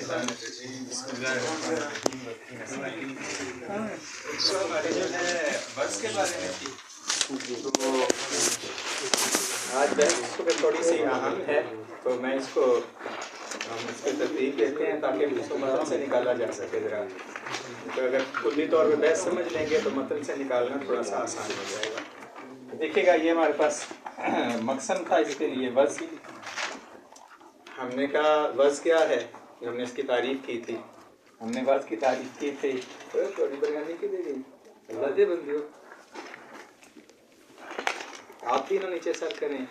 بس کے بارے میں تھی تو آج بحث تھوڑی سی اہم ہے، تو میں اس کو اس کی ترتیب دیتے ہیں تاکہ اس کو متن سے نکالا جا سکے ذرا. تو اگر کلی طور پہ بحث سمجھ لیں گے تو متن سے نکالنا تھوڑا سا آسان ہو جائے گا. دیکھیے گا یہ ہمارے پاس مقصد تھا اس کے لیے وضع. ہم نے کہا وضع کیا ہے، ہم نے اس کی تعریف کی تھی. ہم نے وضع کی تعریف کی تھی. تھوڑی بریانی کی دے گئی اللہ دے بندی ہو آپ بھی نہ نیچے سر کریں.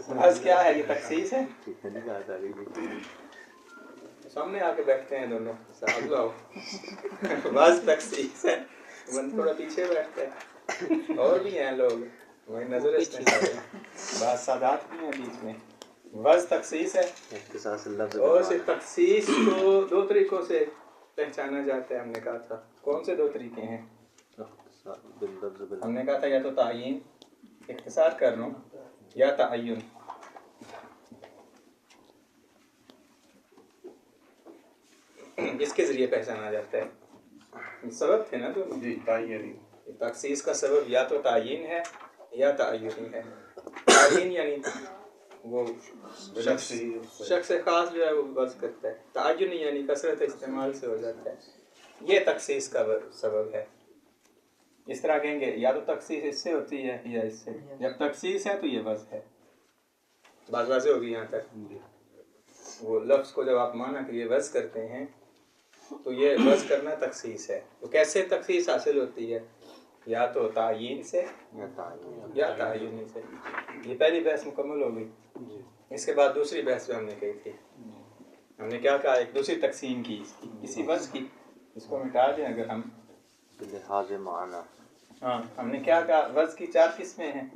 وضع کیا ہے؟ یہ تخصیص ہے. سامنے آ کے بیٹھتے ہیں دونوں صاحب لاؤ. وضع تخصیص ہے. من تھوڑا پیچھے بیٹھتا ہے. اور بھی ہیں لوگ وہی نظر بات سادات بھی ہیں بیچ میں. وضع تخصیص ہے. اور سے تخصیص کو دو طریقوں سے پہچانا جاتا ہے. ہم نے کہا تھا کون سے دو طریقے ہیں؟ ہم نے کہا تھا یا تو تعیین، اختصار کر لوں، یا تعین. اس کے ذریعے پہچانا جاتا ہے. سبب تھے نا تو تخصیص کا سبب یا تو تعیین ہے یا تعین ہے. تعیین یعنی وہ شخص خاص جو ہے وہ وضع کرتا ہے. تعین یعنی کثرت استعمال سے ہو جاتا ہے. یہ تخصیص کا سبب ہے. اس طرح کہیں گے یا تو تخصیص اس سے ہوتی ہے یا اس سے. جب تخصیص ہے تو یہ وضع ہے. بات واضح ہوگی یہاں تک. وہ لفظ کو جب آپ معنی کے لیے وضع کرتے ہیں تو یہ وضع کرنا تخصیص ہے. تو کیسے تخصیص حاصل ہوتی ہے؟ یا تو تعیین سے یا تعین سے. یہ پہلی بحث مکمل ہو گئی. اس کے بعد دوسری بحث جو ہم نے کہی تھی، ہم نے کیا کہا، ایک دوسری تقسیم کی کسی وضع کی. اس کو مٹا دیں اگر ہم لحاظ معنی. ہاں ہم نے کیا کہا، وضع کی 4 قسمیں ہیں.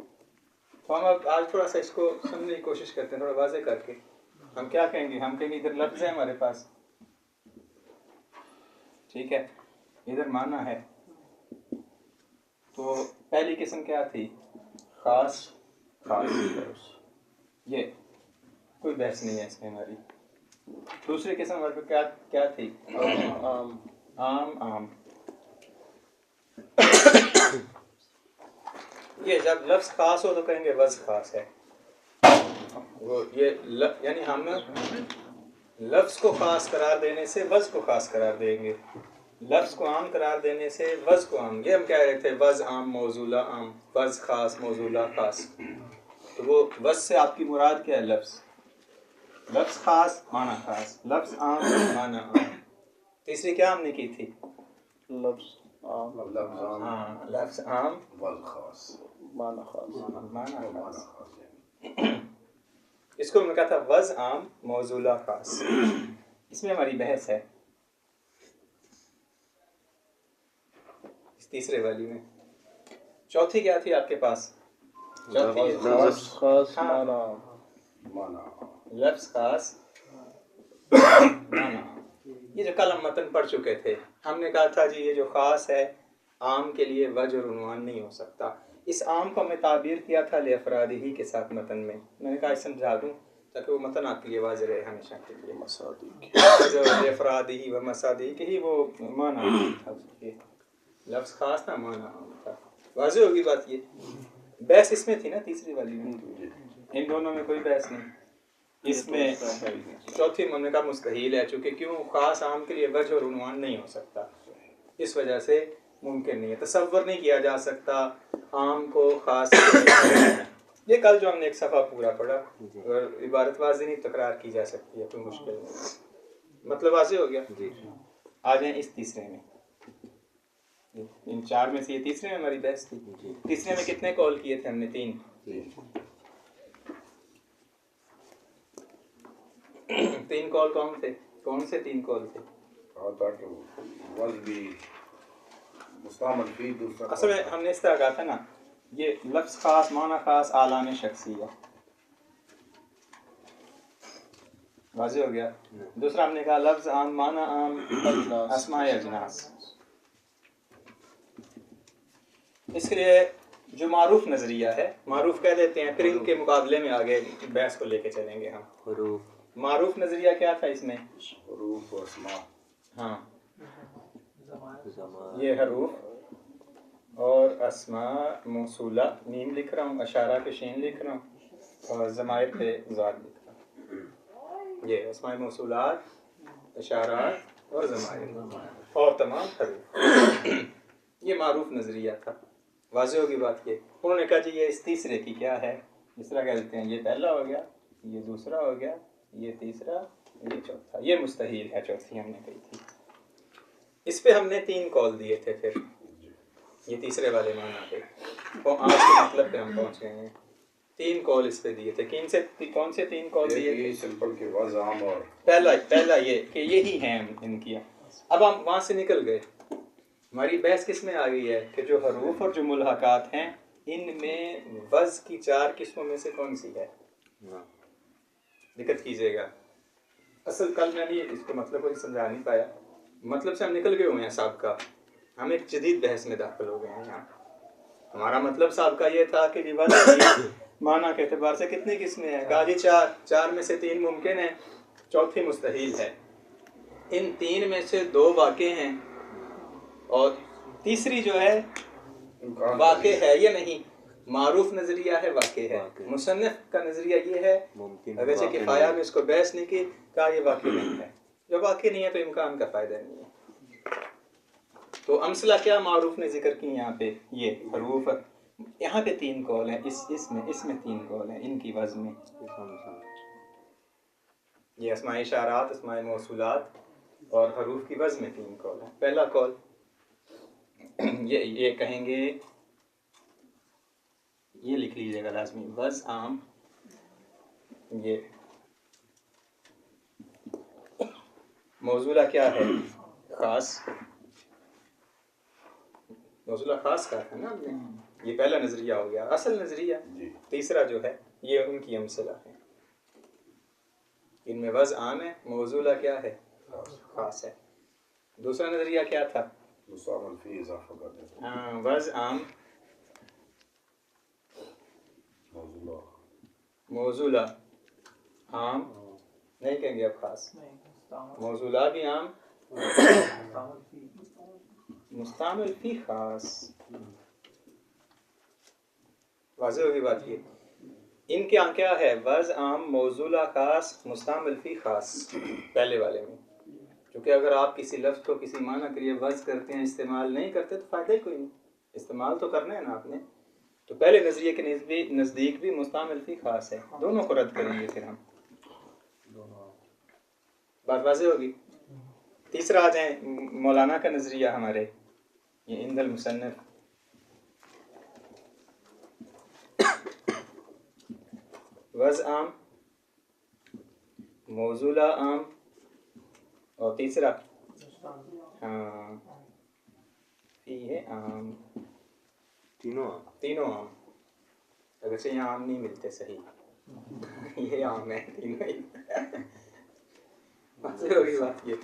تو ہم اب آج تھوڑا سا اس کو سمجھنے کی کوشش کرتے ہیں تھوڑا واضح کر کے. ہم کیا کہیں گے؟ ہم کہیں گے ادھر لفظ ہے ہمارے پاس، ٹھیک ہے، ادھر معنی ہے. تو پہلی قسم کیا تھی؟ خاص. یہ کوئی بحث نہیں ہے اس میں ہماری. دوسری قسم ہمارے پاس کیا تھی؟ عام. یہ جب لفظ خاص ہو تو کہیں گے وضع خاص ہے. وہ یہ یعنی ہم لفظ کو خاص قرار دینے سے وضع کو خاص قرار دیں گے. لفظ کو عام قرار دینے سے وضع کو عام. یہ ہم کہہ رہے تھے وضع عام موضوع عام، وضع خاص موضوع خاص. تو وہ وضع سے آپ کی مراد کیا ہے؟ لفظ خاص معنی خاص، لفظ عام معنی عام. تیسری کیا ہم نے کی تھی؟ لفظ عام معنی خاص. اس کو میں کہا تھا وضع عام موضوع خاص. اس میں ہماری بحث ہے اس تیسرے والی میں. چوتھی کیا تھی آپ کے پاس؟ لفظ خاص معنی. یہ جو کل ہم متن پڑھ چکے تھے، ہم نے کہا تھا جی یہ جو خاص ہے عام کے لیے وجہ اور عنوان نہیں ہو سکتا. اس عام کو ہم نے تعبیر کیا تھا لافراد ہی کے ساتھ متن میں. میں نے کہا سمجھا دوں تاکہ وہ متن آپ کے لیے واضح رہے ہمیشہ کے لیے. لافراد ہی و مسادی کے ہی وہ معنی تھا. لفظ خاص تھا، معنی عام تھا. واضح ہوگی بات. یہ بحث اس میں تھی نا تیسری والی میں. ان دونوں میں کوئی بحث نہیں. اس میں چوتھی ہم نے کہا مستحیل ہے. چونکہ کیوں؟ خاص عام کے لیے وجہ اور عنوان نہیں ہو سکتا. اس وجہ سے ممکن نہیں ہے، تصور نہیں کیا جا سکتا عام کو خاص. یہ کل جو ہم نے ایک صفحہ پورا پڑھا، اور عبارت واضح نہیں تکرار کی جا سکتی ہے، کوئی مشکل نہیں. مطلب واضح ہو گیا. آ جائیں اس تیسرے میں. ان 4 میں سے یہ تیسرے میں ہماری بحث تھی. تیسرے میں کتنے کال کیے تھے ہم نے؟ 3 کال کون سے 3 کال تھے؟ اصل میں ہم نے اس طرح کہا تھا نا، یہ لفظ خاص معنی خاص اعلام شخصی ہے. واضح ہو گیا. دوسرا ہم نے کہا لفظ عام معنی عام اسماء اجناس. اس کے لیے جو معروف نظریہ ہے، معروف کہہ دیتے ہیں، پھر ان کے مقابلے میں آگے بحث کو لے کے چلیں گے ہم. معروف نظریہ کیا تھا اس میں؟ حروف و اسماء. ہاں یہ حروف اور اسماء موصولہ میم لکھ رہا ہوں، اشارہ پہ شین لکھ رہا ہوں اور ضمائر پہ ذات لکھ رہا ہوں. یہ اسماء موصولات، اشارات اور ضمائر اور تمام حروف. یہ معروف نظریہ تھا. واضح ہوگی بات. یہ انہوں نے کہا جی یہ اس تیسرے کی کیا ہے، اس طرح کہتے ہیں یہ پہلا ہو گیا، یہ دوسرا ہو گیا، یہ تیسرا، یہ چوتھا. یہ مستحیل ہے چوتھی ہم نے کہی تھی. اس پہ ہم نے 3 قول دیے تھے. پھر یہ تیسرے والے معنی پہ آج کے مطلب پہ ہم پہنچ گئے ہیں. 3 قول اس پہ دیے تھے. کون سے 3 قول دیے تھے؟ سمپل کے وضام اور پہلا یہ کہ یہی ہیں ان کی. اب ہم وہاں سے نکل گئے. ہماری بحث کس میں آ گئی ہے کہ جو حروف اور جو ملحقات ہیں ان میں وضع کی 4 قسموں میں سے کون سی ہے؟ دقت کیجیے گا. اصل کل میں نے اس کو مطلب کو سمجھا نہیں پایا. مطلب سے ہم نکل گئے ہوئے ہیں سابقہ. ہم ایک جدید بحث میں داخل ہو گئے ہیں یہاں. ہمارا مطلب سابقہ یہ تھا کہ وضع معنی کے اعتبار سے کتنی قسمیں ہیں؟ کہا جی 4 میں سے 3 ممکن ہیں، چوتھی مستحیل ہے. ان 3 میں سے 2 واقع ہیں اور تیسری جو ہے واقع ہے یا نہیں. معروف نظریہ ہے، واقع ہے. مصنف کا نظریہ یہ ہے، اگرچہ کفایہ میں اس کو بحث نہیں کی، کہا یہ واقع نہیں ہے. جو واقع نہیں ہے تو امکان کا فائدہ نہیں ہے. تو امثلہ کیا معروف نے ذکر کی یہاں پہ؟ یہ حروف. یہاں پہ 3 قول ہیں. اس میں 3 قول ہیں ان کی وزن میں. یہ اسماء اشارات، اسماء موصولات اور حروف کی وزن میں 3 قول ہیں. پہلا قول یہ کہیں گے، یہ لکھ لیجیے گا لازمی، وضع عام. یہ موصولہ کیا ہے؟ خاص. موصولہ خاص کا ہے نا. یہ پہلا نظریہ ہو گیا، اصل نظریہ. تیسرا جو ہے یہ ان کی امثلہ ہے. ان میں وضع عام ہے، موصولہ کیا ہے؟ خاص ہے. دوسرا نظریہ کیا تھا؟ مستعمل فی اضافہ کر دیتے ہیں. ہاں وضع عام، موصولہ عام نہیں کہیں گے اب خاص. موصولہ بھی عام، مستعمل فی خاص. واضح ہوگی بات. یہ ان کے یہاں کیا ہے؟ وضع عام، موصولہ خاص، مستعمل فی خاص. پہلے والے میں کیونکہ اگر آپ کسی لفظ کو کسی معنی کے لیے وضع کرتے ہیں، استعمال نہیں کرتے تو فائدہ ہی کوئی نہیں. استعمال تو کرنا ہے نا آپ نے. تو پہلے نظریے کے نزدیک بھی مستعمل فی خاص ہے. دونوں کو رد کریں گے پھر ہم. بات واضح ہوگی. تیسرا آ جائیں مولانا کا نظریہ ہمارے، یہ عند المصنف. وضع عام، موصولہ عام اور تیسرا ہاں فی ہے عام. تینوں عام. اگرچہ یہاں عام نہیں ملتے صحیح. یہ عام ہے تینوں ہی. واضح ہوگی بات. یہ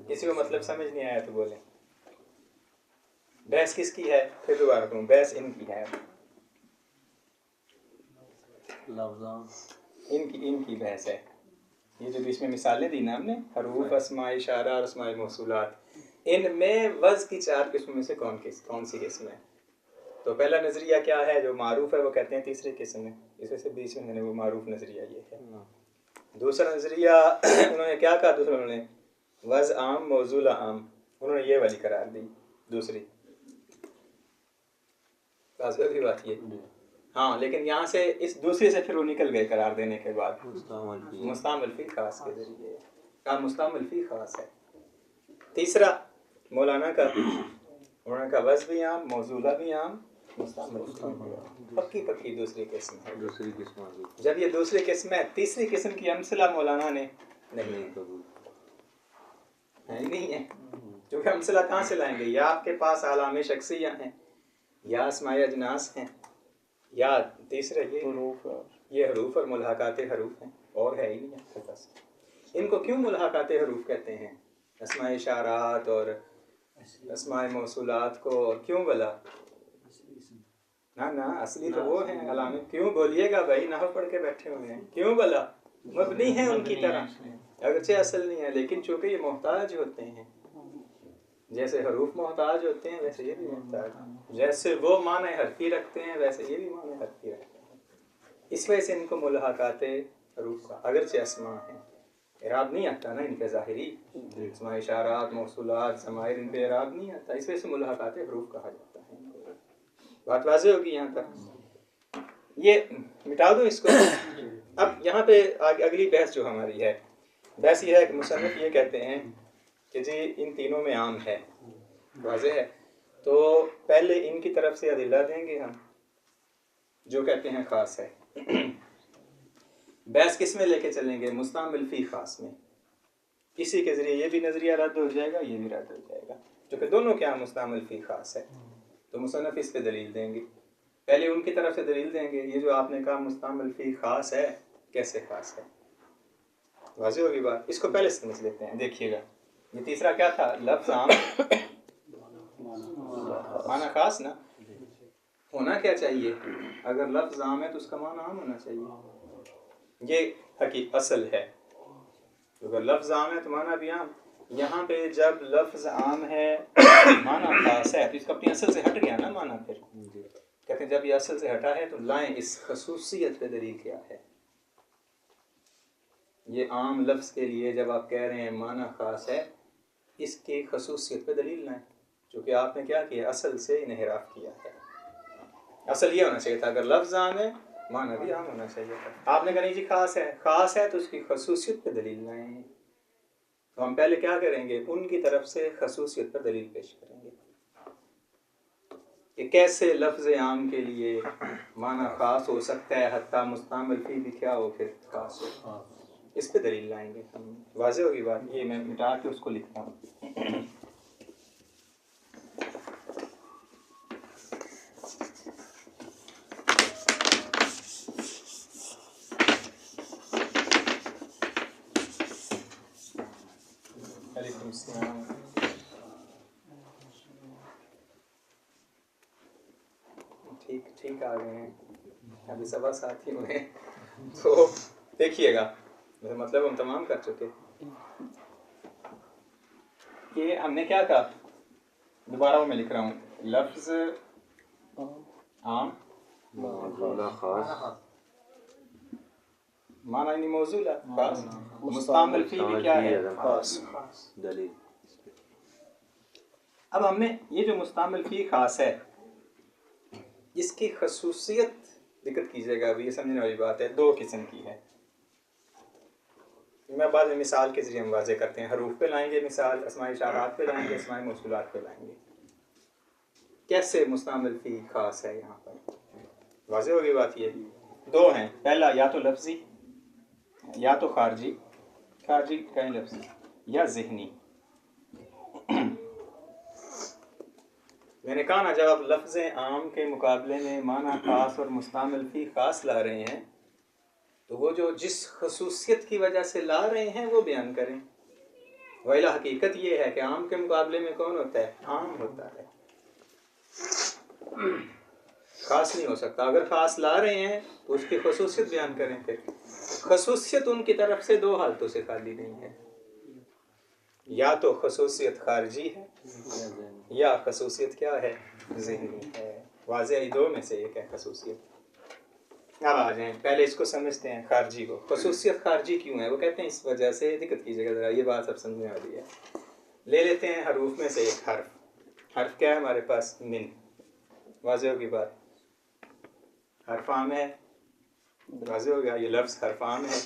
کسی کو مطلب سمجھ نہیں آیا تو بولیں. بحث کس کی ہے؟ پھر دوبارہ کہوں، بحث ان کی ہے. ان کی بحث ہے. یہ جو بیچ میں مثالیں دی نا ہم نے، حروف، اسماء اشارہ اور اسماء موصولات، ان میں وضع کی 4 قسموں میں سے کون سی قسم ہے؟ تو پہلا نظریہ کیا ہے؟ جو معروف ہے وہ کہتے ہیں تیسری قسم ہے. اس وجہ سے بیچ میں وہ معروف نظریہ یہ ہے. دوسرا نظریہ انہوں نے کیا کہا؟ انہوں نے وضع عام، موصولہ عام، انہوں نے یہ والی قرار دی دوسری. بات یہ ہاں، لیکن یہاں سے اس دوسرے سے پھر وہ نکل گئے قرار دینے کے بعد مستعمل فی خاص کے ذریعے. کہا مستعمل فی خاص ہے. تیسرا مولانا کا، انہوں نے کہا وضع بھی عام، موصولہ بھی عام، مستعمل پکی دوسری قسم ہے. جب یہ دوسری قسم ہے، تیسری قسم کی امثلہ مولانا نے نہیں ہے. کیونکہ امثلہ کہاں سے لائیں گے؟ یا آپ کے پاس علامے شخصیہ ہیں، یا اسماء اجناس ہیں، یا تیسرا یہ حروف اور ملحقات حروف ہیں. اور ہے ہی نہیں آپ کے پاس. ان کو کیوں ملحقات حروف کہتے ہیں؟ اسماء اشارات اور اسماء موصولات کو. اور کیوں بلا؟ نہ اصلی تو وہ ہیں علامے. کیوں بولیے گا بھائی، نحو پڑھ کے بیٹھے ہوئے ہیں. کیوں بلا؟ مبنی ہیں ان کی طرح، اگرچہ اصل نہیں ہے، لیکن چونکہ یہ محتاج ہوتے ہیں، جیسے حروف محتاج ہوتے ہیں ویسے یہ بھی محتاج ہیں، جیسے وہ معنی حرفی رکھتے ہیں ویسے یہ بھی معنی حرفی رکھتے ہیں. اس وجہ سے ان کو ملحقات حروف کا اگرچہ اسماء ہیں، اعراب نہیں آتا نا ان کے ظاہری اسماء اشارات موصولات ضمائر، ان پہ اعراب نہیں آتا، اس وجہ سے ملحقات حروف کہا جاتا ہے. بات واضح ہوگی یہاں تک؟ یہ مٹا دوں اس کو. اب یہاں پہ اگلی بحث جو ہماری ہے، بحث یہ ہے کہ مصنف یہ کہتے ہیں کہ جی ان تینوں میں عام ہے، واضح ہے، تو پہلے ان کی طرف سے ادلہ دیں گے ہم جو کہتے ہیں خاص ہے. بحث کس میں لے کے چلیں گے؟ مستعمل فی خاص میں. اسی کے ذریعے یہ بھی نظریہ رد ہو جائے گا، یہ بھی رد ہو جائے گا، کیونکہ دونوں کیا مستعمل فی خاص ہے. تو مصنف اس پہ دلیل دیں گے. پہلے ان کی طرف سے دلیل دیں گے، یہ جو آپ نے کہا مستعمل فی خاص ہے، کیسے خاص ہے؟ واضح ہوگی بات. اس کو پہلے سمجھ لیتے ہیں. دیکھیے گا یہ تیسرا کیا تھا؟ لفظ عام معنی خاص نا. ہونا کیا چاہیے؟ اگر لفظ عام ہے تو اس کا معنی عام ہونا چاہیے. یہ حقیقت اصل ہے. اگر لفظ عام ہے تو معنی بھی عام. یہاں پہ جب لفظ عام ہے معنی خاص ہے تو اس کا اپنی اصل سے ہٹ گیا نا معنی. پھر کہتے ہیں جب یہ اصل سے ہٹا ہے تو لائیں اس خصوصیت پہ دلیل کیا ہے. یہ عام لفظ کے لیے جب آپ کہہ رہے ہیں معنی خاص ہے، اس کی خصوصیت پہ دلیل لائیں، چونکہ آپ نے کیا کیا؟ اصل سے انحراف کیا ہے. اصل یہ ہونا چاہیے تھا اگر لفظ عام ہے معنی بھی عام ہونا چاہیے تھا. آپ نے کہا نہیں جی خاص ہے، خاص ہے تو اس کی خصوصیت پہ دلیل لائیں. تو ہم پہلے کیا کریں گے؟ ان کی طرف سے خصوصیت پر دلیل پیش کریں گے کہ کیسے لفظ عام کے لیے معنی خاص ہو سکتا ہے، حتیٰ مستعمل فی بھی کیا ہو پھر خاص ہو. اس پہ دلیل لائیں گے ہم. واضح ہوگی بات. یہ میں مٹا کے اس کو لکھتا ہوں. علیکم السلام. ٹھیک آ گئے ہیں، ابھی سوا ساتھ ہی ہوئے. تو دیکھیے گا مطلب ہم تمام کر چکے کہ ہم نے کیا کہا. دوبارہ وہ میں لکھ رہا ہوں. لفظ عام خاص معنی یعنی موصول خاص. مستعمل فی بھی کیا ہے؟ خاص. دلیل. اب ہم نے یہ جو مستعمل فی خاص ہے اس کی خصوصیت ذکر کیجیے گا. ابھی یہ سمجھنے والی بات ہے. دو قسم کی ہے. میں بعد میں مثال کے ذریعے ہم واضح کرتے ہیں. حروف پہ لائیں گے مثال، اسماء اشارات پہ لائیں گے، اسماء موصولات پہ لائیں گے. کیسے مستعمل فی خاص ہے یہاں پر؟ واضح ہوگی بات. یہ دو ہیں. پہلا یا تو لفظی یا تو خارجی کہیں لفظی یا ذہنی. میں نے کہا نا جب آپ لفظ عام کے مقابلے میں معنی خاص اور مستعمل فی خاص لا رہے ہیں تو وہ جو جس خصوصیت کی وجہ سے لا رہے ہیں وہ بیان کریں. ویلا حقیقت یہ ہے کہ عام کے مقابلے میں کون ہوتا ہے؟ عام ہوتا ہے، خاص نہیں ہو سکتا. اگر خاص لا رہے ہیں تو اس کی خصوصیت بیان کریں. پھر خصوصیت ان کی طرف سے دو حالتوں سے خالی نہیں ہے. یا تو خصوصیت خارجی ہے یا خصوصیت کیا ہے؟ ذہنی ہے. واضح دو میں سے ایک ہے خصوصیت. اب آ جائیں پہلے اس کو سمجھتے ہیں خارجی کو. خصوصیت خارجی کیوں ہے؟ وہ کہتے ہیں اس وجہ سے، دقت کیجیے گا ذرا، یہ بات سب سمجھنے والی ہے. لے لیتے ہیں حروف میں سے ایک حرف. حرف کیا ہے ہمارے پاس؟ من. واضح ہوگی بات. حرف عام ہے. واضح ہو گیا. یہ لفظ حرف عام ہے،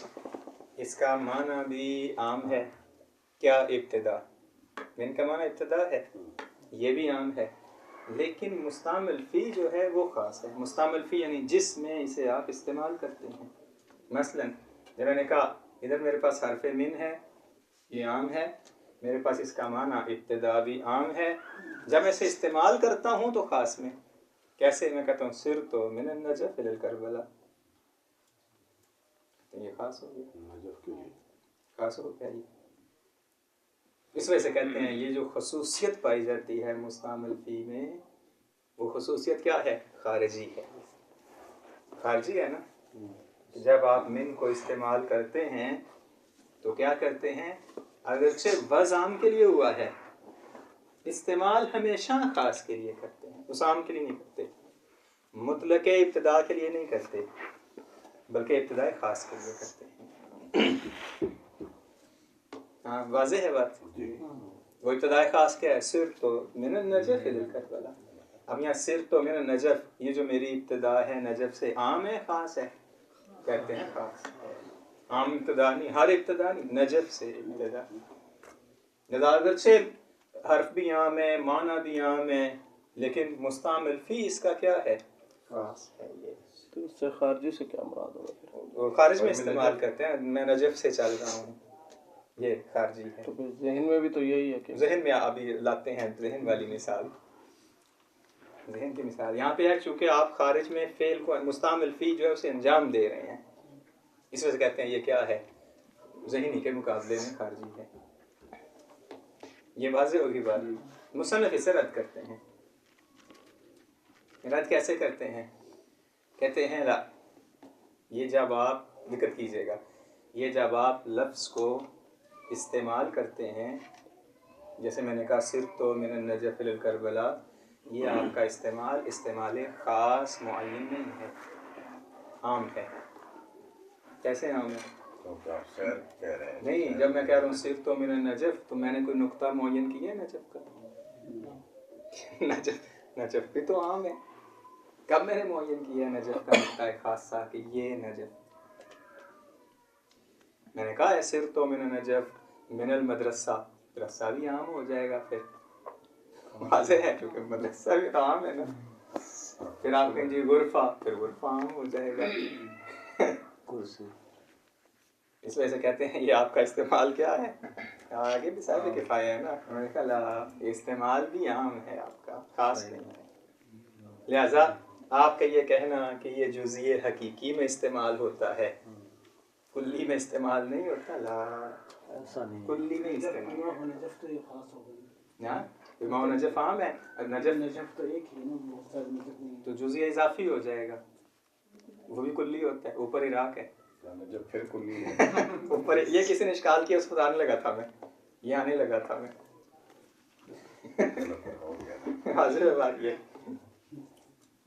اس کا معنی بھی عام ہے. کیا؟ ابتدا. من کا معنی ابتدا ہے، یہ بھی عام ہے. لیکن مستعمل فی جو ہے وہ خاص ہے. مستعمل فی یعنی جس میں اسے آپ استعمال کرتے ہیں. مثلا جب میں نے کہا ادھر میرے پاس حرف من ہے، یہ عام ہے. میرے پاس اس کا معنی ابتدا بھی عام ہے. جب میں اسے استعمال کرتا ہوں تو خاص میں. کیسے؟ میں کہتا ہوں سرت من النجف الی کربلا، یہ خاص ہو گیا. خاص ہو گیا. اس وجہ سے کہتے ہیں یہ جو خصوصیت پائی جاتی ہے مستعمل فی میں وہ خصوصیت کیا ہے؟ خارجی ہے. خارجی ہے نا. جب آپ من کو استعمال کرتے ہیں تو کیا کرتے ہیں؟ اگرچہ وضع عام کے لیے ہوا ہے، استعمال ہمیشہ خاص کے لیے کرتے ہیں، اس عام کے لیے نہیں کرتے، مطلق ابتدا کے لیے نہیں کرتے، بلکہ ابتداء خاص کے لیے کرتے ہیں۔ ہاں واضح ہے بات؟ وہ ابتداء خاص کیا ہے؟ صرف تو من النجف للکربلا۔ اب یہاں صرف تو من النجف، یہ جو میری ابتدا ہے نجف سے، عام ہے خاص ہے؟ کہتے ہیں خاص، عام ابتدا نہیں، ہر ابتدا نہیں، نجف سے ابتدا۔ لذا اگرچہ حرف بھی عام ہے، معنی بھی عام ہے، لیکن مستعمل فی اس کا کیا ہے؟ خاص ہے۔ یہ تو اس سے خارجی سے کیا مراد ہوگا پھر؟ وہ خارج میں استعمال کرتے ہیں، میں نجف سے چل رہا ہوں، یہ خارجی ہے۔ تو پھر ذہن میں بھی تو یہی ہے کہ ذہن میں ابھی لاتے ہیں ذہن والی مثال، ذہن کی مثال یہاں پہ ہے، چونکہ آپ خارج میں فعل کو مستعمل فی جو ہے اسے انجام دے رہے ہیں، اس وجہ سے کہتے ہیں یہ کیا ہے؟ ذہنی کے مقابلے میں خارجی ہے۔ یہ واضح ہوگی بات۔ مصنف اسے رد کرتے ہیں۔ رد کیسے کرتے ہیں؟ کہتے ہیں لا، یہ جب آپ دقت کیجئے گا، یہ جب آپ لفظ کو استعمال کرتے ہیں، جیسے میں نے کہا صرف تو من النجف للکربلا، یہ آپ کا استعمال خاص معین نہیں ہے، عام ہے۔ کیسے عام ہے؟ نہیں، جب میں کہہ رہا ہوں صرف تو من النجف، تو میں نے کوئی نقطہ معین کیا ہے نجف کا؟ نجف بھی تو عام ہے، کب میں نے معین کیا ہے نجف کا نقطہ خاصہ کہ یہ نجف؟ میں نے کہا ہے صرف تو من النجف من المدرسہ، مدرسہ بھی عام ہو جائے گا، پھر واضح ہے کیونکہ مدرسہ بھی تو عام ہے نا۔ پھر آپ کہیں جی غرفہ، پھر غرفہ عام ہو جائے گا، کرسی۔ اس وجہ سے کہتے ہیں یہ آپ کا استعمال کیا ہے؟ آگے بھی صاحب کفایہ ہے نا، میں نے کہا استعمال بھی عام ہے آپ کا، خاص نہیں ہے۔ لہذا آپ کا یہ کہنا کہ یہ جزئی حقیقی میں استعمال ہوتا ہے، کلی میں استعمال نہیں ہوتا، لا ایسا نہیں، کلی میں استعمال نجف تو یہ خاص ہو گئی، نا، امام نجف عام ہے، نجف تو ایک ہی نا، بہت سارے نجف نہیں، تو جزئی اضافی ہو جائے گا، وہ بھی کلی ہوتا ہے، اوپر عراق ہے، جب پھر کلی ہے اوپر یہ کسی نے اشکال کیا، اس کو آنے لگا تھا میں، یہ آنے لگا تھا میں، حاضر ہے بات یہ،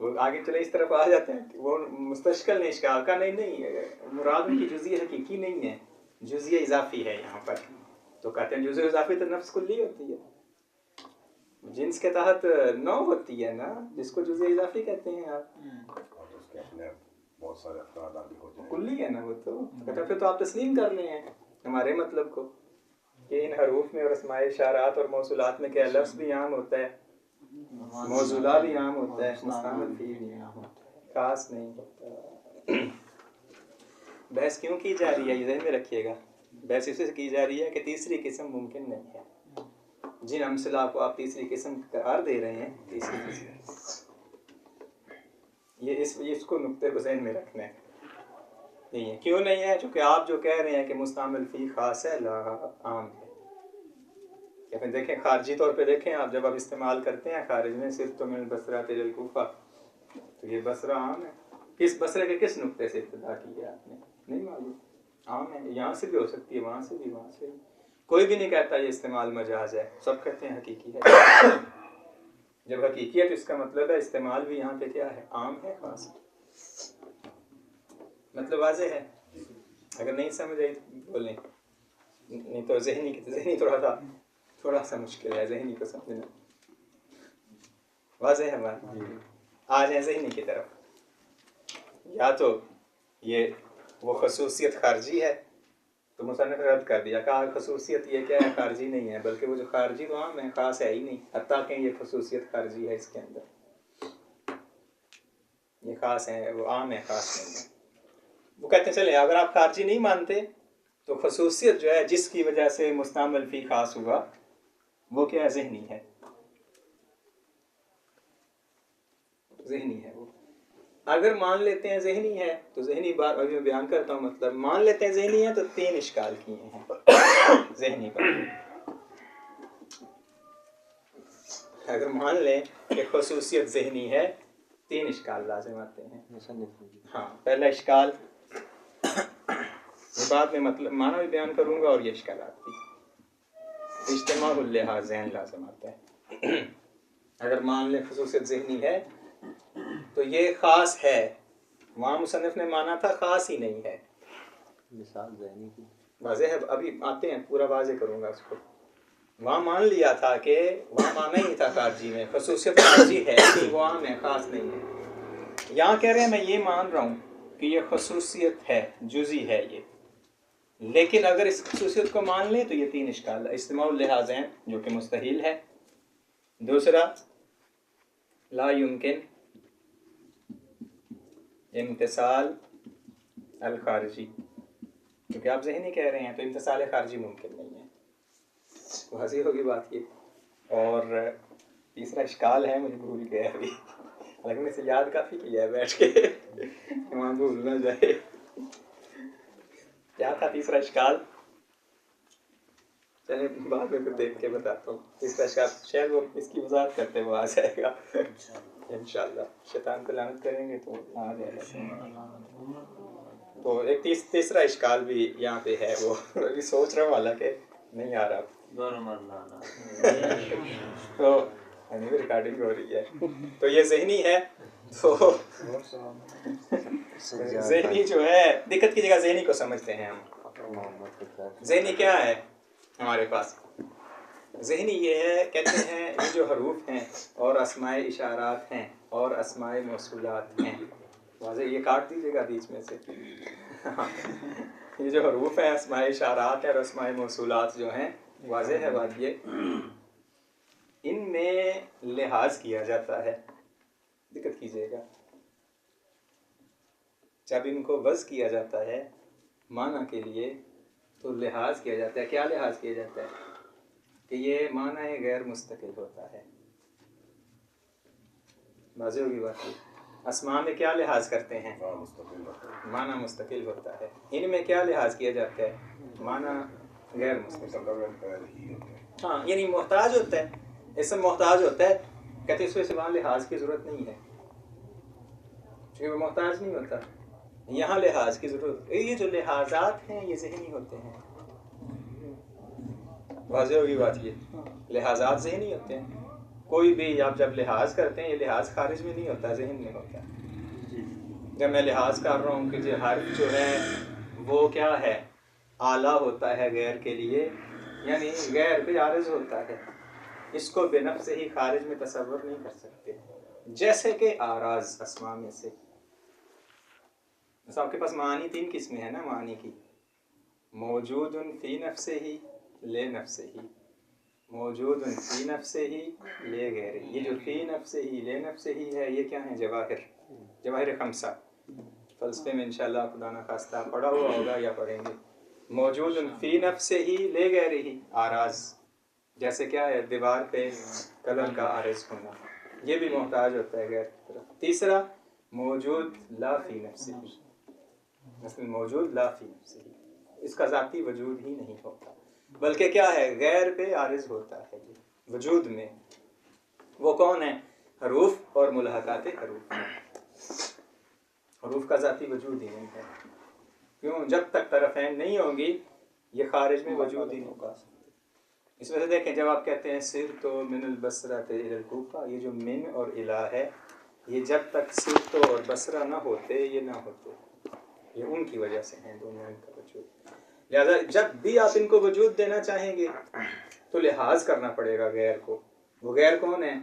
وہ آگے چلے اس طرف آ جاتے ہیں، وہ مستشکل نے اشکال کا نہیں، مراد ان کی جزئی حقیقی نہیں ہے، جزئی اضافی ہے یہاں پر، تو کہتے ہیں جزئی اضافی تو نفس کلی ہوتی ہے، جنس کے تحت نو ہوتی ہے نا، جس کو جزئی اضافی کہتے ہیں آپ، اور اس کے اپنے بہت سارے افراد آدھی ہو جائیں، کلی ہے نا وہ تو، پھر تو آپ تسلیم کر لیں ہیں ہمارے مطلب کو کہ ان حروف میں اور اسماء اشارات اور موصولات میں کیا لفظ بھی عام ہوتا ہے، موصولہ بھی عام ہوتا ہے، مستعمل فی بھی عام ہوتا ہے، خاص نہیں ہوتا۔ بحث کیوں کی جا رہی ہے یہ ذہن میں رکھیے گا، بحث اس سے کی جا رہی ہے کہ تیسری قسم ممکن نہیں ہے، جن امثلہ کو آپ تیسری قسم قرار دے رہے ہیں، تیسری قسم یہ اس کو نقطے کو ذہن میں رکھنا ہے، نہیں ہے، کیوں نہیں ہے؟ چونکہ آپ جو کہہ رہے ہیں کہ مستعمل فی خاص ہے، لا عام ہے، یا پھر دیکھیں خارجی طور پہ دیکھیں آپ، جب آپ استعمال کرتے ہیں خارج میں صرف تو من البصرہ الی الکوفہ، تو یہ بصرہ عام ہے، کس بصرے کے کس نقطے سے ابتدا کی ہے آپ نے؟ نہیں معلوم، عام ہے، یہاں سے بھی ہو سکتی ہے، وہاں سے بھی، وہاں سے بھی، کوئی بھی نہیں کہتا یہ استعمال مجاز ہے، سب کہتے ہیں حقیقی ہے، جب حقیقی ہے تو اس کا مطلب ہے استعمال بھی یہاں پہ کیا ہے؟ عام ہے، خاص ہے، مطلب واضح ہے؟ اگر نہیں سمجھ آئی تو بولیں، نہیں تو ذہنی تھوڑا سا مشکل ہے ذہنی کو سمجھنا، واضح ہے بات؟ آ جائیں ذہنی کی طرف، یا تو یہ وہ خصوصیت خارجی ہے تو مصنف نے رد کر دیا، کہا خصوصیت یہ کیا ہے؟ خارجی نہیں ہے، بلکہ وہ جو خارجی تو عام ہے، خاص ہے ہی نہیں، حتیٰ کہ یہ خصوصیت خارجی ہے اس کے اندر، یہ خاص ہے، وہ عام ہے، خاص نہیں ہے۔ وہ کہتے ہیں چلیں اگر آپ خارجی نہیں مانتے تو خصوصیت جو ہے جس کی وجہ سے مستعمل فی خاص ہوا وہ کیا ہے؟ ذہنی ہے، ذہنی ہے وہ، اگر مان لیتے ہیں ذہنی ہے تو ذہنی بات ابھی میں بیان کرتا ہوں، مطلب مان لیتے ہیں ذہنی ہے تو 3 اشکال کیے ہیں ذہنی پر، اگر مان لیں کہ خصوصیت ذہنی ہے 3 اشکال لازم آتے ہیں۔ ہاں، پہلا اشکال یہ بعد میں مطلب معنی بھی بیان کروں گا اور یہ اشکالات بھی. اجتماع اللحاظین لازم آتا ہے. اگر مان لیں خصوصیت ذہنی ہے تو یہ خاص ہے. وہاں مصنف نے مانا تھا خاص ہی نہیں ہے. مثال ذہنی کی واضح ہے. ابھی آتے ہیں پورا واضح کروں گا اس کو. وہاں مان لیا تھا کہ وہاں مانا ہی تھا خارجی میں خصوصیت خارجی ہے وہ عام ہے خاص نہیں ہے. یہاں کہہ رہے ہیں میں یہ مان رہا ہوں کہ یہ خصوصیت ہے جزئی ہے یہ. لیکن اگر اس خصوصیت کو مان لیں تو یہ 3 اشکال. اجتماع اللحاظین جو کہ مستحیل ہے. دوسرا لا یمکن امتصال الخارجی کیونکہ آپ ذہنی کہہ رہے ہیں تو امتصال خارجی ممکن نہیں ہے. واضح ہوگی بات یہ. اور تیسرا اشکال ہے مجھے بھول گیا ابھی لیکن اسے یاد کافی کیا ہے بیٹھ کے وہاں بھول نہ جائے. کیا تھا تیسرا اشکال؟ چلے بعد میں پھر دیکھ کے بتاتا ہوں. تیسرا اشکال شاید وہ اس کی وضاحت کرتے ہوئے آ جائے گا انشاءاللہ. شیطان کو لعنت کریں گے تو آ جائے گا. تو ایک تیسرا اشکال بھی یہاں پہ ہے. وہ ابھی سوچ رہا ہوں حالانکہ نہیں آ رہا تو ریکارڈنگ ہو رہی ہے. تو یہ ذہنی ہے. تو ذہنی جو ہے دقت کی جگہ ذہنی کو سمجھتے ہیں ہم. ذہنی کیا ہے ہمارے پاس؟ ذہنی یہ ہے کہتے ہیں یہ جو حروف ہیں اور اسماء اشارات ہیں اور اسماء موصولات ہیں. واضح یہ کاٹ دیجیے گا بیچ میں سے. یہ جو حروف ہیں اسماء اشارات اور اسماء موصولات جو ہیں واضح ہے بات یہ ان میں لحاظ کیا جاتا ہے. دقت کیجیے گا جب ان کو وضع کیا جاتا ہے معنی کے لیے تو لحاظ کیا جاتا ہے. کیا لحاظ کیا جاتا ہے؟ کہ یہ معنی غیر مستقل ہوتا ہے. واضح ہوگی بات. اسماء میں کیا لحاظ کرتے ہیں؟ معنی مستقل ہوتا ہے. ان میں کیا لحاظ کیا جاتا ہے؟ معنی غیر مستقل. ہاں یعنی محتاج ہوتا ہے. اسم محتاج ہوتا ہے. کہتے اس وجہ سے وہاں لحاظ کی ضرورت نہیں ہے کیونکہ وہ محتاج نہیں ہوتا. یہاں لحاظ کی ضرورت. یہ جو لحاظات ہیں یہ ذہنی ہوتے ہیں. واضح ہوگی بات. یہ لحاظات ذہنی ہوتے ہیں. کوئی بھی آپ جب لحاظ کرتے ہیں یہ لحاظ خارج میں نہیں ہوتا ذہن میں ہوتا ہے. جب میں لحاظ کر رہا ہوں کہ حرف جو ہے وہ کیا ہے اعلیٰ ہوتا ہے غیر کے لیے یعنی غیر پہ عارض ہوتا ہے. اس کو بے نفس ہی خارج میں تصور نہیں کر سکتے. جیسے کہ آراز اسماء میں سے آپ کے پاس معانی 3 قسمیں ہیں نا معانی کی. موجود فی نفس ہی لے نفس ہی. موجود فی نفس ہی لے غیر. یہ جو فی نفس ہی لے نفس ہی ہے یہ کیا ہیں؟ جواہر خمسہ. فلسفے میں انشاءاللہ خدا نہ خواستہ پڑھا ہوا ہوگا یا پڑھیں گے. موجود فی نفس ہی لے غیر ہی آراز. جیسے کیا ہے دیوار پہ قلم کا عارض ہونا یہ بھی محتاج ہوتا ہے غیر کی طرف. تیسرا موجود لا فی نفس ہی. مثلا موجود لا فی نفس ہی اس کا ذاتی وجود ہی نہیں ہوتا بلکہ کیا ہے غیر پہ عارض ہوتا ہے. وجود میں وہ کون ہے؟ حروف اور ملحقات حروف. حروف کا ذاتی وجود ہی نہیں ہے. کیوں؟ جب تک طرفین نہیں ہوں گی یہ خارج میں وجود ہی نہیں ہوگا. اس وجہ سے دیکھیں جب آپ کہتے ہیں سر تو من البصرہ الی الکوفہ یہ جو من اور الہ ہے یہ جب تک سر تو اور بصرہ نہ ہوتے یہ نہ ہوتے. یہ ان کی وجہ سے ہیں دونوں ان کا وجود. لہذا جب بھی آپ ان کو وجود دینا چاہیں گے تو لحاظ کرنا پڑے گا غیر کو. وہ غیر کون ہے؟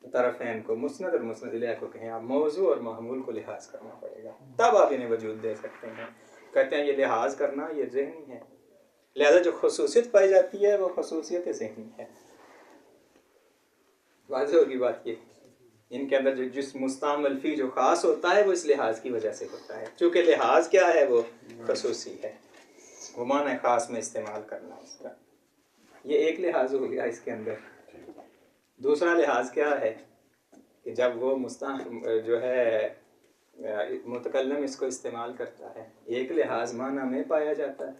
طرفین کو. مسند اور مسند الیہ کو کہیں آپ. موضوع اور محمول کو لحاظ کرنا پڑے گا تب آپ انہیں وجود دے سکتے ہیں. کہتے ہیں یہ لحاظ کرنا یہ ذہنی ہے. لہذا جو خصوصیت پائی جاتی ہے وہ خصوصیت ذہنی ہے. واضح ہوگی بات. یہ ان کے اندر جو جس مستعمل فی جو خاص ہوتا ہے وہ اس لحاظ کی وجہ سے ہوتا ہے چونکہ لحاظ کیا ہے وہ خصوصی ہے. وہ معنی خاص میں استعمال کرنا اس کا. یہ ایک لحاظ ہو گیا اس کے اندر. دوسرا لحاظ کیا ہے کہ جب وہ جو ہے متکلم اس کو استعمال کرتا ہے ایک لحاظ معنی میں پایا جاتا ہے.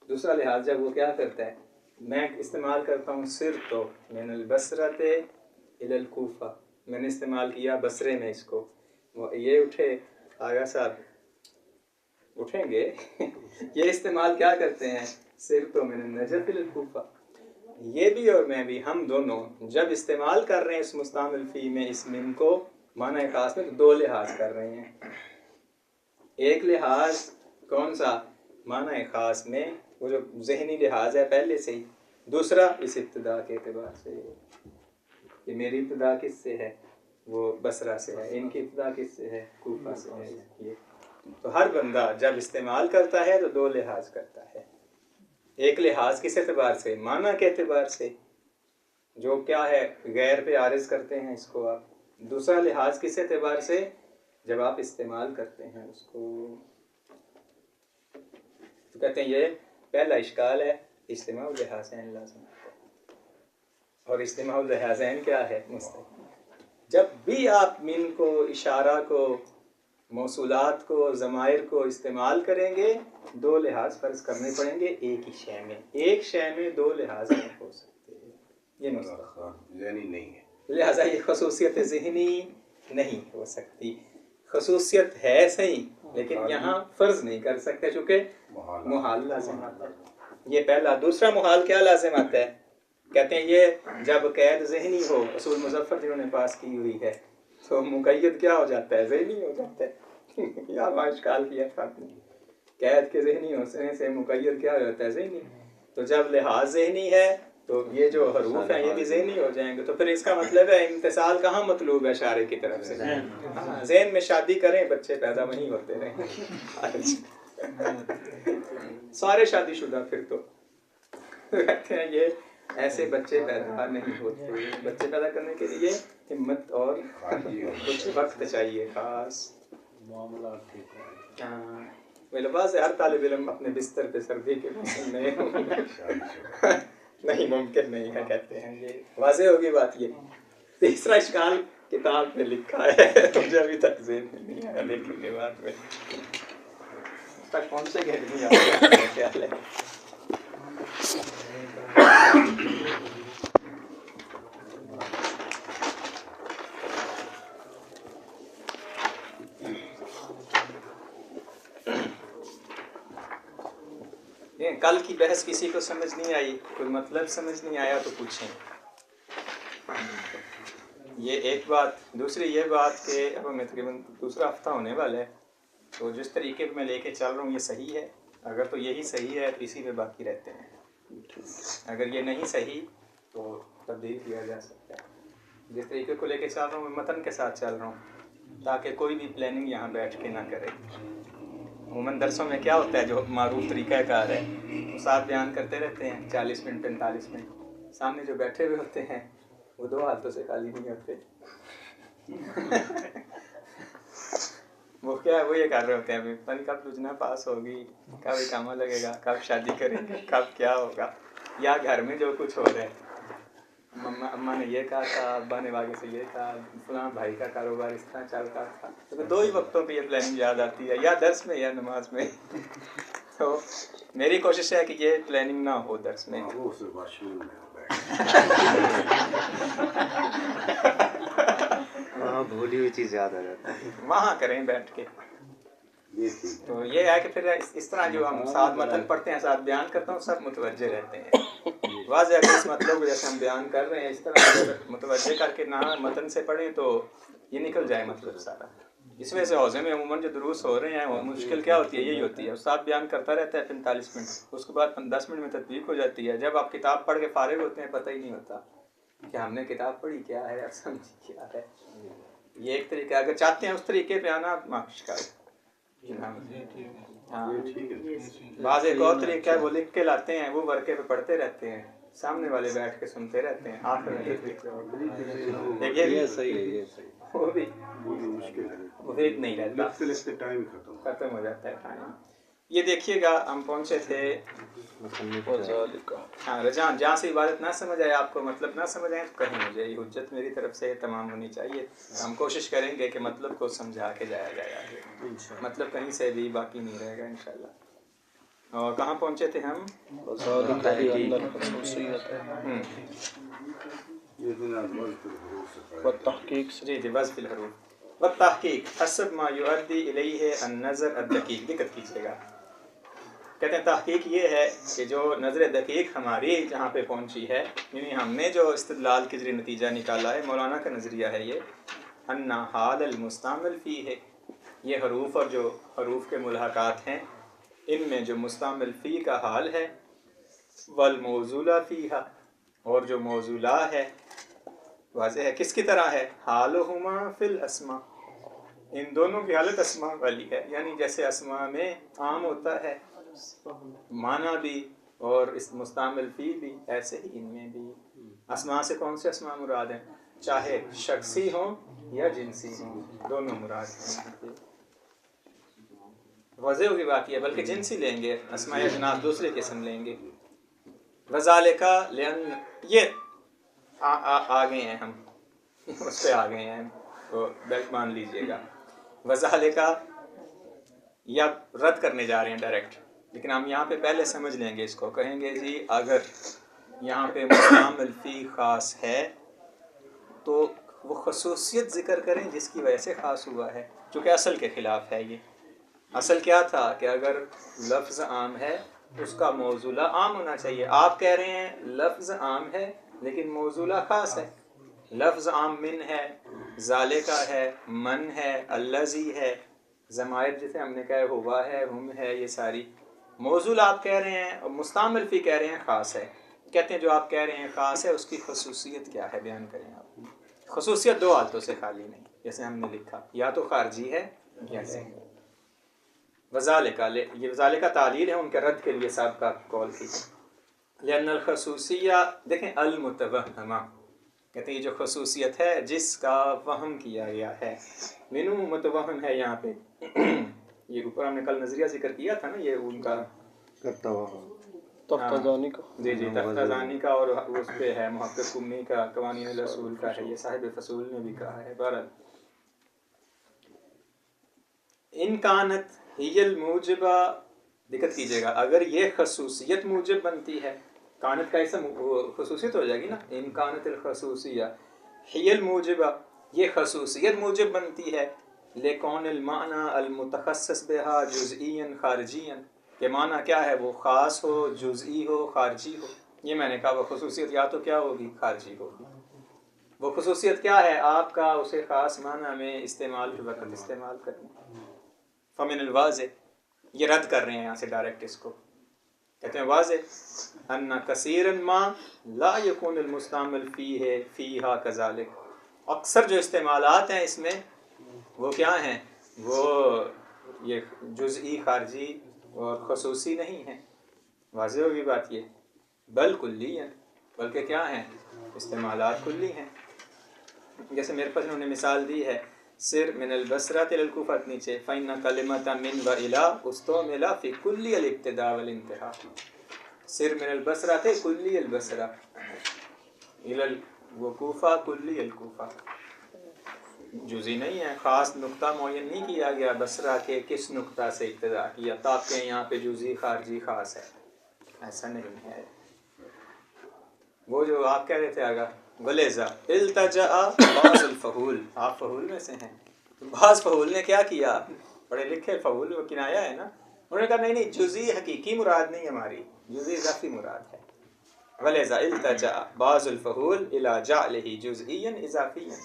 دوسرا لحاظ جب وہ کیا کرتا ہے میں استعمال کرتا ہوں سر تو من البصرہ الی الکوفہ. میں نے استعمال کیا بصرے میں اس کو. یہ اٹھے آگا صاحب اٹھیں گے یہ استعمال کیا کرتے ہیں صرف من النجف الکوفہ. یہ بھی اور میں بھی ہم دونوں جب استعمال کر رہے ہیں اس مستعمل فی میں اس من کو معنی خاص میں دو لحاظ کر رہے ہیں. ایک لحاظ کون سا معنی خاص میں وہ جو ذہنی لحاظ ہے پہلے سے ہی. دوسرا اس ابتدا کے اعتبار سے کہ میری ابتدا کس سے ہے وہ بصرہ سے ہے, ان کی ابتدا کس سے ہے کوفہ سے ہے. یہ تو ہر بندہ جب استعمال کرتا ہے تو دو لحاظ کرتا ہے. ایک لحاظ کس اعتبار سے معنی کے اعتبار سے جو کیا ہے غیر پہ عارض کرتے ہیں اس کو آپ. دوسرا لحاظ کس اعتبار سے جب آپ استعمال کرتے ہیں اس کو. تو کہتے ہیں یہ پہلا اشکال ہے اجتماع اللحاظین لازم ہے. اور اجتماع اللحاظین کیا ہے مستقل. جب بھی آپ من کو اشارہ کو موصولات کو ضمائر کو استعمال کریں گے دو لحاظ فرض کرنے پڑیں گے ایک ہی شے میں. ایک شے میں دو لحاظ نہیں ہو سکتے. یہ مستقل ذہنی نہیں ہے, لہٰذا یہ خصوصیت ذہنی نہیں ہو سکتی. خصوصیت ہے صحیح لیکن یہاں فرض نہیں کر سکتے چونکہ محال لازم آتا ہے. یہ پہلا. دوسرا محال کیا لازم آتا ہے کہتے ہیں یہ جب قید ذہنی ہو اصول مظفر جنہوں نے پاس کی ہوئی ہے تو مقید کیا ہو جاتا ہے ذہنی ہو جاتا ہے. یا اشکال کیا تھا قید کے ذہنی ہونے سے مقید کیا ہو جاتا ہے ذہنی. تو جب لحاظ ذہنی ہے تو یہ جو حروف ہیں یہ بھی ذہنی ہو جائیں گے. تو پھر اس کا مطلب ہے امتثال کہاں مطلوب ہے اشارے کی طرف سے. ذہن میں شادی کریں بچے پیدا وہیں ہوتے رہیں. سارے شادی شدہ پھر تو کہتے ہیں یہ ایسے بچے پیدا نہیں ہوتے. بچے پیدا کرنے کے لیے ہمت اور کچھ وقت چاہیے خاص. معاملات ٹھیک ہے. لباس ہر طالب علم اپنے بستر پہ سردی کے موسم میں نہیں ممکن نہیں ہے کہتے ہیں. یہ واضح ہوگی بات. یہ تیسرا اشکال کتاب میں لکھا ہے مجھے ابھی تک ذہن میں نہیں آیا لیکن کے بعد میں تک پہنچے گے نہیں آتا ہے خیال ہے. کل کی بحث کسی کو سمجھ نہیں آئی کوئی مطلب سمجھ نہیں آیا تو پوچھیں. یہ ایک بات. دوسری یہ بات کہ اب ہمیں تقریباً دوسرا ہفتہ ہونے والا ہے تو جس طریقے پہ میں لے کے چل رہا ہوں یہ صحیح ہے. اگر تو یہی صحیح ہے تو اسی پہ باقی رہتے ہیں. اگر یہ نہیں صحیح تو تبدیل کیا جا سکتا ہے. جس طریقے کو لے کے چل رہا ہوں میں متن کے ساتھ چل رہا ہوں تاکہ کوئی بھی پلاننگ یہاں بیٹھ کے نہ کرے. عموماً درسوں میں کیا ہوتا ہے جو معروف طریقہ کار ہے استاد بیان کرتے رہتے ہیں 40 منٹ 45 منٹ. سامنے جو بیٹھے ہوئے ہوتے ہیں وہ دو ہاتھوں سے خالی نہیں ہوتے. وہ کیا وہ یہ کر رہے ہوتے ہیں ابھی پتہ کب لجنا پاس ہوگی کب اقامہ لگے گا کب شادی کریں گے کب کیا ہوگا. یا گھر میں جو کچھ ہو رہا ہے اماں نے یہ کہا تھا ابا نے آگے سے یہ کہا فلاں بھائی کا کاروبار اس طرح چل رہا تھا. تو دو ہی وقتوں پہ یہ پلاننگ یاد آتی ہے یا درس میں یا نماز میں. تو میری کوشش ہے کہ یہ پلاننگ نہ ہو درس میں. بھولی ہوئی چیز یاد آ جاتی ہے وہاں کریں بیٹھ کے. تو یہ ہے کہ پھر اس طرح جو ہم ساتھ متن پڑھتے ہیں ساتھ بیان کرتا ہوں سب متوجہ رہتے ہیں. واضح ہے کہ اس مطلب کو جیسے ہم بیان کر رہے ہیں اس طرح متوجہ کر کے نہ متن سے پڑھیں تو یہ نکل جائے مطلب سارا. اس وجہ سے حوزے میں عموماً جو دروس ہو رہے ہیں وہ مشکل کیا ہوتی ہے یہی ہوتی ہے استاد بیان کرتا رہتا ہے 45 منٹ اس کے بعد 10 منٹ میں تطبیق ہو جاتی ہے. جب آپ کتاب پڑھ کے فارغ ہوتے ہیں پتہ ہی نہیں ہوتا کہ ہم نے کتاب پڑھی کیا ہے اور سمجھی کیا ہے. یہ ایک طریقہ اگر چاہتے ہیں اس طریقے پہ آنا معاش کر. ہاں بعض ایک اور طریقہ ہے وہ لکھ کے لاتے ہیں وہ ورقے پہ پڑھتے رہتے ہیں سامنے والے بیٹھ کے سنتے رہتے ہیں. آخر میں یہ صحیح ہے یہ صحیح وہ بھی مشکل ہے مفید نہیں رہتا ٹائم ختم ہو جاتا ہے ٹائم. یہ دیکھیے گا ہم پہنچے تھے ہاں رجحان جہاں سے عبادت نہ سمجھ آئے آپ کو مطلب نہ سمجھ آئے تو کہیں مجھے یہ حجت میری طرف سے تمام ہونی چاہیے. ہم کوشش کریں گے کہ مطلب کو سمجھا کے جایا جائے آگے. مطلب کہیں سے بھی باقی نہیں رہے گا انشاءاللہ. اور کہاں پہنچے تھے ہم والتحقیق جی وصف الحروف. والتحقیق حسب ما یؤدی الیہ النظر الدقیق. دقت کیجیے گا، کہتے ہیں تحقیق یہ ہے کہ جو نظر دقیق ہماری جہاں پہ پہنچی ہے، یعنی ہم نے جو استدلال کے ذریعے نتیجہ نکالا ہے، مولانا کا نظریہ ہے یہ، ان حال المستعمل فی ہے، یہ حروف اور جو حروف کے ملحقات ہیں ان میں جو مستعمل فی کا حال ہے، والموصولہ فیہا، اور جو موصولہ ہے، واضح ہے کس کی طرح ہے، حالہما فی الاسماء، ان دونوں کی حالت اسماء والی ہے. یعنی جیسے اسماء میں عام ہوتا ہے معنی بھی اور اس مستعمل فی بھی، ایسے ہی ان میں بھی. اسماء سے کون سے اسماء مراد ہیں؟ چاہے شخصی ہوں یا جنسی ہوں، دونوں مراد ہیں. واضح ہوگی بات یہ، بلکہ جنسی لیں گے اسماء یا جناس دوسرے قسم لیں گے. وذالکا لأن یہ آ گئے ہیں ہم اس پہ آ گئے ہیں تو بیلٹ مان لیجئے گا. وذالکا یا رد کرنے جا رہے ہیں ڈائریکٹ، لیکن ہم یہاں پہ پہلے سمجھ لیں گے اس کو. کہیں گے جی اگر یہاں پہ مستعمل فی خاص ہے تو وہ خصوصیت ذکر کریں جس کی وجہ سے خاص ہوا ہے، چونکہ اصل کے خلاف ہے. یہ اصل کیا تھا کہ اگر لفظ عام ہے اس کا موصولہ عام ہونا چاہیے. آپ کہہ رہے ہیں لفظ عام ہے لیکن موصولہ خاص ہے. لفظ عام من ہے، ذالکا ہے، من ہے، الذی ہے، ضمائر جسے ہم نے کہا ہوا ہے، ہم ہے، یہ ساری. موصول آپ کہہ رہے ہیں اور مستعمل فی کہہ رہے ہیں خاص ہے. کہتے ہیں جو آپ کہہ رہے ہیں خاص ہے اس کی خصوصیت کیا ہے بیان کریں آپ. خصوصیت دو حالتوں سے خالی نہیں، جیسے ہم نے لکھا، یا تو خارجی ہے یا ذہنی. وذالکا، یہ وذالکا تعلیل ہے ان کے رد کے لیے سابقہ قول کی. لأن الخصوصیہ، دیکھیں المتوہمہ، کہتے ہیں یہ جو خصوصیت ہے جس کا وہم کیا گیا ہے. منو متوہم ہے یہاں پہ یہ اوپر ہم نے کل نظریہ ذکر کیا تھا نا، یہ ان کا تفتزانی کا، جی تفتزانی کا، اور اس پہ ہے محقق امی کا، قوانین الاصول کا ہے، یہ صاحب فصول نے بھی کہا ہے. بہرحال ان کانت ہی الموجبہ، دقت کیجیے گا، اگر یہ خصوصیت موجب بنتی ہے، کانت کا اسم خصوصیت ہو جائے گی نا، ان کانت الخصوصیہ ہی الموجبہ، یہ خصوصیت موجب بنتی ہے، لکون المعنی المتخصص بہا جزئیا خارجیا، کہ معنی کیا ہے، وہ خاص ہو، جزئی ہو، خارجی ہو. یہ میں نے کہا وہ خصوصیت یا تو کیا ہوگی، خارجی ہوگی. وہ خصوصیت کیا ہے، آپ کا اسے خاص معنی میں استعمال کے وقت استعمال کریں. فمن الواضح، یہ رد کر رہے ہیں یہاں سے ڈائریکٹ اس کو، کہتے ہیں واضح ان کثیرا ما لا یکون المستعمل فیہ فیہا کذالک، اکثر جو استعمالات ہیں اس میں وہ کیا ہیں، وہ یہ جزئی، خارجی اور خصوصی نہیں ہیں. واضح ہوگی بات یہ. بل کلی ہیں، بلکہ کیا ہیں، استعمالات کلی ہیں. جیسے میرے پاس انہوں نے مثال دی ہے، سر من البصرة الى الكوفة نیچے، فإن کلمة من و الى استعمل فی کلی الابتداء والانتہاء. سر من البصرة کلی البصرة الى الکوفہ کلی الکوفہ، جزئی نہیں ہے، خاص نقطہ معین نہیں کیا گیا بصرہ کے کس نقطہ سے ابتدا کیا تاکہ یہاں پہ جزئی، خارجی، خاص ہے، ایسا نہیں ہے. وہ جو آپ کہہ رہے تھے آگا، ولیزا التجا بعض الفہول، آپ فہول میں سے ہیں، بعض فہول نے کیا کیا، پڑھے لکھے فہول، وہ کنایا ہے نا، انہوں نے کہا نہیں نہیں، جزئی حقیقی مراد نہیں ہماری، جزئی اضافی مراد ہے. ولیزا التجا بعض الفہول الی جعلہ جزئیا اضافیا،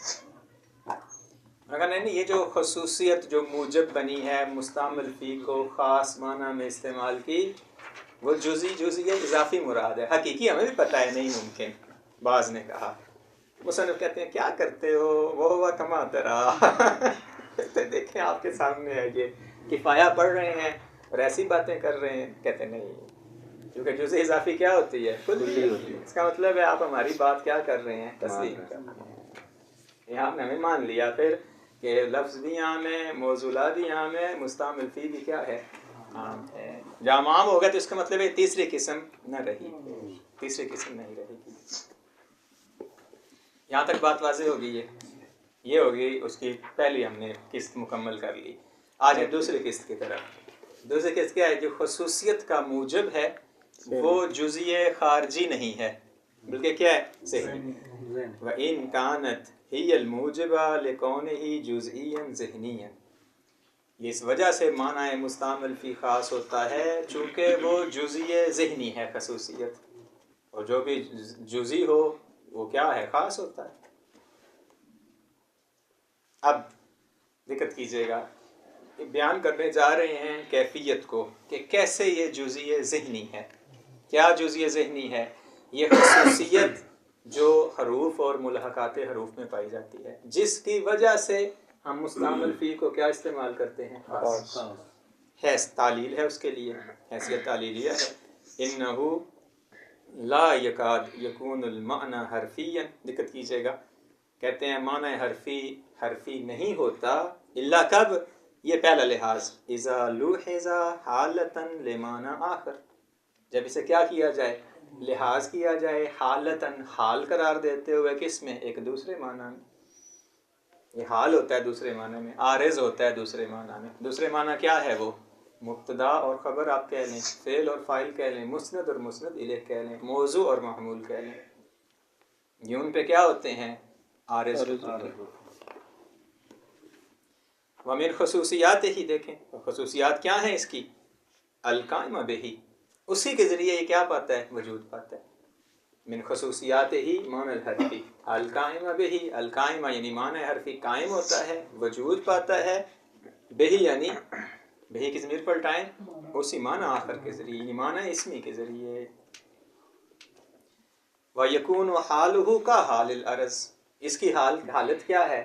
نہیں یہ جو خصوصیت جو موجب بنی ہے مستعمل فی کو خاص معنی میں استعمال کی، وہ جزئی اضافی مراد ہے، حقیقی ہمیں بھی پتہ ہے نہیں ممکن. بعض نے کہا، مصنف کہتے ہیں کیا کرتے ہو، وہ ہوا کما ترا دیکھیں آپ کے سامنے ہے، یہ کفایہ پڑھ رہے ہیں اور ایسی باتیں کر رہے ہیں. کہتے نہیں، کیونکہ جزئی اضافی کیا ہوتی ہے، کلی ہوتی ہے. اس کا مطلب ہے آپ ہماری بات کیا کر رہے ہیں، تسلیم کر رہے ہیں. یہاں نے ہمیں مان لیا پھر کہ لفظ بھی عام ہے، موصولہ بھی عام ہے، مستعمل فی بھی کیا ہے، عام ہے. جب عام ہو گیا تو اس کا مطلب ہے تیسری قسم نہ رہی، تیسری قسم نہیں رہے گی. یہاں تک بات واضح ہوگی. یہ ہوگی اس کی پہلی ہم نے قسط مکمل کر لی. آج ہے دوسری قسط کی طرف. دوسری قسط کیا ہے، جو خصوصیت کا موجب ہے وہ جزئی خارجی نہیں ہے بلکہ کیا ہے، صحیح. وَإِن كَانَتْ ہی الموجبہ لکونہ جزئیا ذہنیا، یہ اس وجہ سے معنی مستعمل فی خاص ہوتا ہے چونکہ وہ جزئی ذہنی ہے خصوصیت، اور جو بھی جزئی ہو وہ کیا ہے، خاص ہوتا ہے۔ اب دقت کیجیے گا، بیان کرنے جا رہے ہیں کیفیت کو کہ کیسے یہ جزئی ذہنی ہے۔ کیا جزئی ذہنی ہے؟ یہ خصوصیت جو حروف اور ملحقات حروف میں پائی جاتی ہے، جس کی وجہ سے ہم مستعمل فی کو کیا استعمال کرتے ہیں، خاص ہے، تعلیل ہے اس کے لیے، حیثیت تعلیلیہ ہے۔ انہو لا یکاد یکون المعنی حرفیا، دقت کیجیے گا، کہتے ہیں معنی حرفی نہیں ہوتا الا کب، یہ پہلا لحاظ، اذا لوحظ حالتا لمعنی آخر، جب اسے کیا کیا جائے، لحاظ کیا جائے، حالتاً حال قرار دیتے ہوئے، کس میں، ایک دوسرے معنی میں۔ یہ حال ہوتا ہے دوسرے معنی میں، عارض ہوتا ہے دوسرے معنی میں۔ دوسرے معنی کیا ہے وہ، مبتدا اور خبر آپ کہہ لیں، فعل اور فاعل کہہ لیں، مسند اور مسند الیہ کہہ لیں، موضوع اور محمول کہہ لیں، یہ ان پہ کیا ہوتے ہیں، عارض ہوتے ہیں۔ ومن خصوصیات ہی، دیکھیں خصوصیات کیا ہیں اس کی، القائمہ بہی، اسی کے ذریعے یہ کیا پاتا ہے، وجود پاتا ہے۔ من خصوصیات ہی معنی الحرفی، القائمہ بہی، القائمہ یعنی معنی حرفی قائم ہوتا ہے، وجود پاتا ہے، بہی یعنی بہی کی ضمیر پلٹائیں، اسی معنی آخر کے ذریعے، یعنی معنی اسمی کے ذریعے۔ وَيَكُونُ حَالُهُ كَحَالِ الْأَرْضِ، اس کی حالت کیا ہے،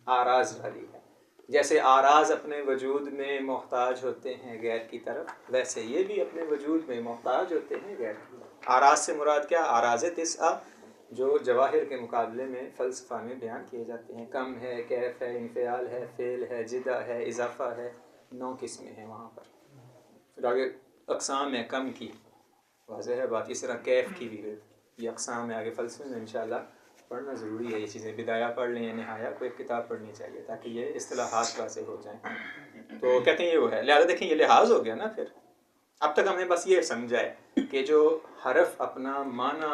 آراز والی ہے۔ جیسے آراز اپنے وجود میں محتاج ہوتے ہیں غیر کی طرف، ویسے یہ بھی اپنے وجود میں محتاج ہوتے ہیں غیر کی طرف۔ آراز سے مراد کیا، آراز تسعہ جو جواہر کے مقابلے میں فلسفہ میں بیان کیے جاتے ہیں، کم ہے، کیف ہے، انفعال ہے، فعل ہے، جدہ ہے، اضافہ ہے، 9 قسمیں ہیں وہاں پر۔ پھر آگے اقسام ہے کم کی، واضح ہے بات، اس طرح کیف کی بھی ہے، یہ اقسام ہے، آگے فلسفے میں انشاءاللہ پڑھنا ضروری ہے یہ چیزیں، بدایہ پڑھ لیں یا نہایہ، کوئی ایک کتاب پڑھنی چاہیے تاکہ یہ اصطلاحات واضح ہو جائیں۔ تو کہتے ہیں یہ وہ ہے، لہٰذا دیکھیں یہ لحاظ ہو گیا نا۔ پھر اب تک ہم نے بس یہ سمجھا ہے کہ جو حرف اپنا معنی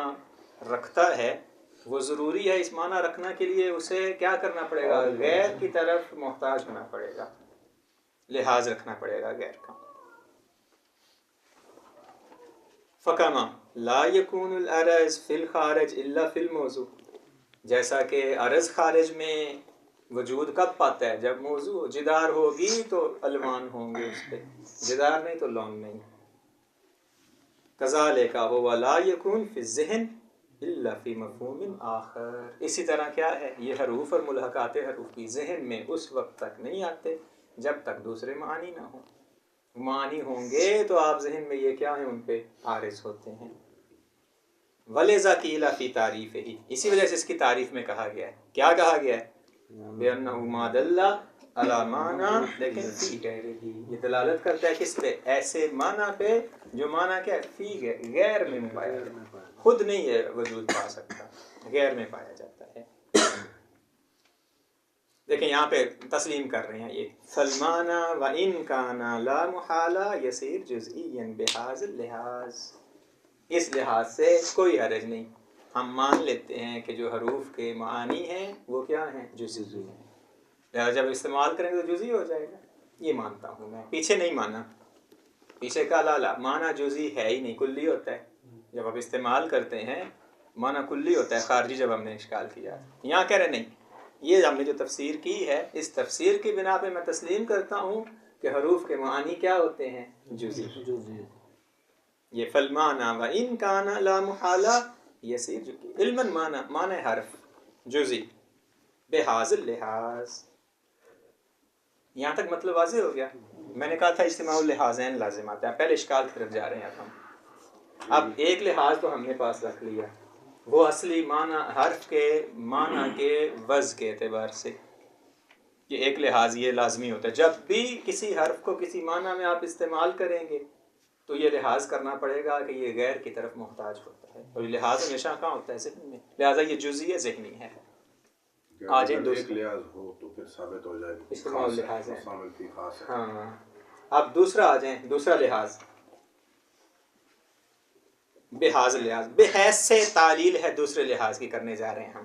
رکھتا ہے وہ ضروری ہے، اس معنی رکھنا کے لیے اسے کیا کرنا پڑے گا، غیر کی طرف محتاج ہونا پڑے گا، لحاظ رکھنا پڑے گا غیر کا۔ فَكَمَا لَا يَكُونُ الْعَرَض فِي الْخَارِجِ إِلَّا فِي الْمَوْضُوعِ، جیسا کہ عرض خارج میں وجود کب پاتا ہے، جب موضوع، جدار ہوگی تو الوان ہوں گے اس پہ، جدار نہیں تو لون نہیں۔ كَذَلِكَ هُوَ لَا يَكُونُ فِي الذِّهْنِ إِلَّا فِي مَفْهُومٍ آخر، اسی طرح کیا ہے، یہ حروف اور ملحقات حروف کی ذہن میں اس وقت تک نہیں آتے جب تک دوسرے معانی نہ ہوں، معنی ہوں گے تو آپ ذہن میں یہ کیا ہیں، ان پہ عارض ہوتے ہیں۔ وَلِذَا قِيلَ فِي تَعْرِيفِهِ، اسی وجہ سے اس کی تعریف میں کہا گیا ہے، کیا کہا گیا ہے، بِأَنَّهُ مَا دَلَّ عَلَى مَعْنَى، لیکن فی غیرہ، یہ دلالت کرتا ہے کس پہ، ایسے معنی پہ جو معنی کیا ہے، فی غیر میں پایا جاتا ہے، خود نہیں ہے وجود پا سکتا، غیر میں پایا جاتا ہے۔ دیکھیں یہاں پہ تسلیم کر رہے ہیں یہ، فَالْمَعْنَى وَإِنْ كَانَ لَا مُحَالَ يَصِيرُ جُزْئِيًّا بِهَذَا اللِّحَاظِ، اس لحاظ سے کوئی حرج نہیں، ہم مان لیتے ہیں کہ جو حروف کے معانی ہیں وہ کیا ہیں، جزئی ہیں، لہٰذا جب استعمال کریں گے تو جزئی ہو جائے گا، یہ مانتا ہوں میں، پیچھے نہیں مانا، پیچھے کا لالا معنی جزئی ہے ہی نہیں، کلی ہوتا ہے، جب آپ استعمال کرتے ہیں معنی کلی ہوتا ہے، خارجی جب ہم نے اشکال کیا، یہاں کہہ رہے نہیں، یہ ہم نے جو تفسیر کی ہے اس تفسیر کی بنا پہ میں تسلیم کرتا ہوں کہ حروف کے معانی کیا ہوتے ہیں، جزئی۔ یہ فَالْمَعْنَى وَإِنْ كَانَ لَا مُحَالَ يَصِيرُ علماً معنی حرف جزئی بِهَذَا اللِّحَاظِ، یہاں تک مطلب واضح ہو گیا۔ میں نے کہا تھا اجتماع اللحاظین لازم آتا ہے، پہلے اشکال کی طرف جا رہے ہیں اب ایک لحاظ تو ہم نے پاس رکھ لیا، وہ اصلی معنی حرف کے معنی کے وضع کے اعتبار سے، یہ ایک لحاظ یہ لازمی ہوتا ہے، جب بھی کسی حرف کو کسی معنی میں آپ استعمال کریں گے تو یہ لحاظ کرنا پڑے گا کہ یہ غیر کی طرف محتاج ہوتا ہے، اور یہ لحاظ ہمیشہ کہاں ہوتا ہے، ذہن میں، لہٰذا یہ جزئی ذہنی ہے۔ آج ایک لحاظ ہو تو پھر ثابت ہو جائے گا استعماء اللحاظ ہے، شامل فی خاص ہے۔ ہاں اب دوسرا آ جائیں، دوسرا لحاظ بحاظ لحاظ، بحیث سے تعلیل ہے، دوسرے لحاظ کی کرنے جا رہے ہیں ہم،